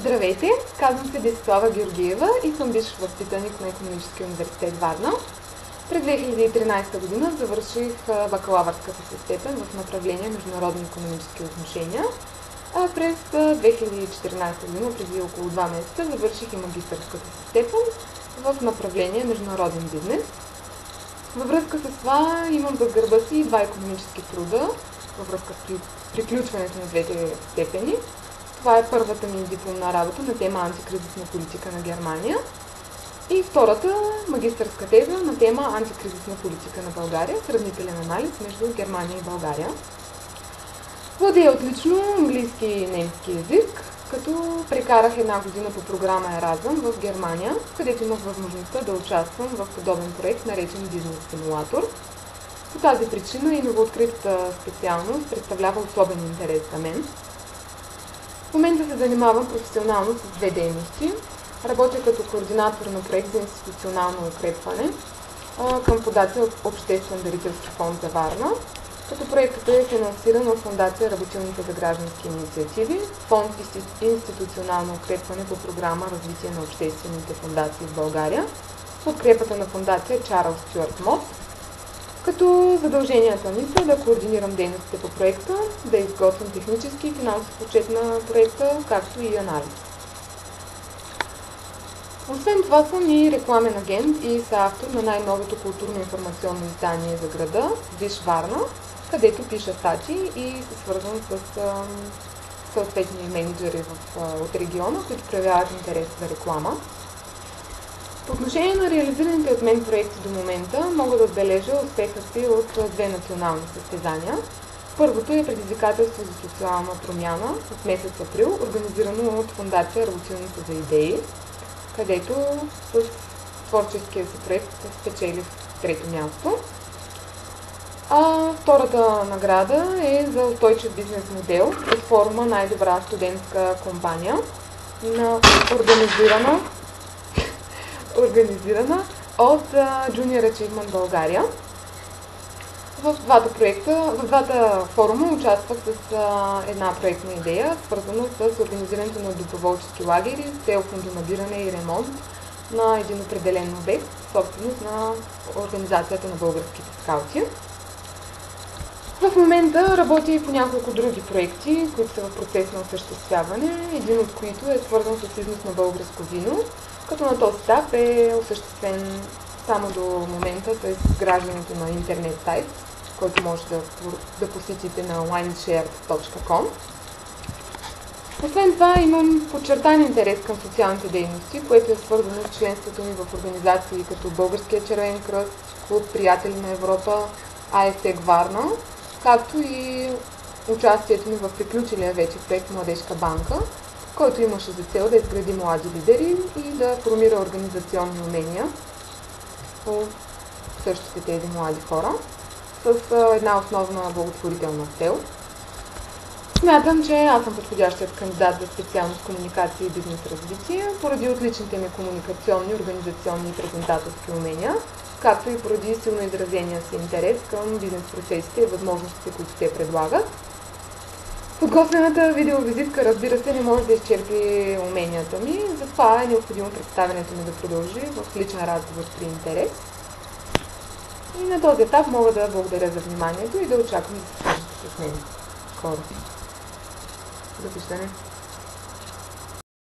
Здравейте, казвам се Десислава Георгиева и съм бивш възпитаник на Икономическия университет Варна. През 2013 година завърших бакалавърската си степен в направление Международни икономически отношения, а през 2014 година, преди около 2 месеца, завърших и магистърската си степен в направление Международен бизнес. Във връзка с това имам зад гърба си 2 икономически труда във връзка с приключването на двете степени. Това е първата ми дипломна работа на тема антикризисна политика на Германия и втората магистърска теза на тема антикризисна политика на България, сравнителен анализ между Германия и България. Владея отлично английски и немски език, като прекарах 1 година по програма Еразъм в Германия, където имах възможността да участвам в подобен проект, наречен Бизнес симулатор. По тази причина и новооткритата специалност представлява особен интерес за мен. В момента се занимавам професионално с 2 дейности. Работя като координатор на проект за институционално укрепване към фондация Обществен дарителски фонд за Варна, като проектът е финансиран от фондация Работилните за граждански инициативи, фонд институционално укрепване по програма Развитие на обществените фондации в България, подкрепата на фондация Чарлз Стюарт Мот, като задълженията ми са да координирам дейностите по проекта, да изготвям технически и финансов отчет на проекта, както и анализ. Освен това съм и рекламен агент и съавтор на най-новото културно-информационно издание за града Виж Варна, където пиша статии и се свързвам с съответни менеджери от региона, които проявяват интерес за реклама. По отношение на реализираните от мен проекти до момента мога да отбележа успеха си от 2 национални състезания. Първото е предизвикателство за социална промяна от месец април, организирано от фондация Работилните за идеи, където с творческия си проект спечелих 3-то място. А втората награда е за устойчив бизнес модел от форума Най-добра студентска компания, организирана от Junior Achievement България. В двата форума участвах с една проектна идея, свързана с организирането на доброволчески лагери с цел фондонабиране и ремонт на един определен обект, собственост на Организацията на българските скаути. В момента работя и по няколко други проекти, които са в процес на осъществяване, един от които е свързан с износ на българско вино, като на този етап е осъществен само до момента с изграждането на интернет сайт, който може да посетите на wineshare.com. Освен това имам подчертан интерес към социалните дейности, което е свързано с членството ми в организации като Българския червен кръст, Клуб Приятели на Европа, АЕСЕК Варна, както и участието ми в приключилия вече проект Младежка банка, който имаше за цел да изгради млади лидери и да формира организационни умения по същите тези млади хора с една основна благотворителна цел. Смятам, че аз съм подходящият кандидат за специалност комуникация и бизнес развитие, поради отличните ми комуникационни, организационни и презентаторски умения, както и поради силно изразения си интерес към бизнес процесите и възможностите, които те предлагат. Подготвената видеовизитка, разбира се, не може да изчерпи уменията ми, затова е необходимо представянето ми да продължи в личен разговор при интерес. И на този етап мога да благодаря за вниманието и да очаквам да се свържете с мен скоро. Довиждане!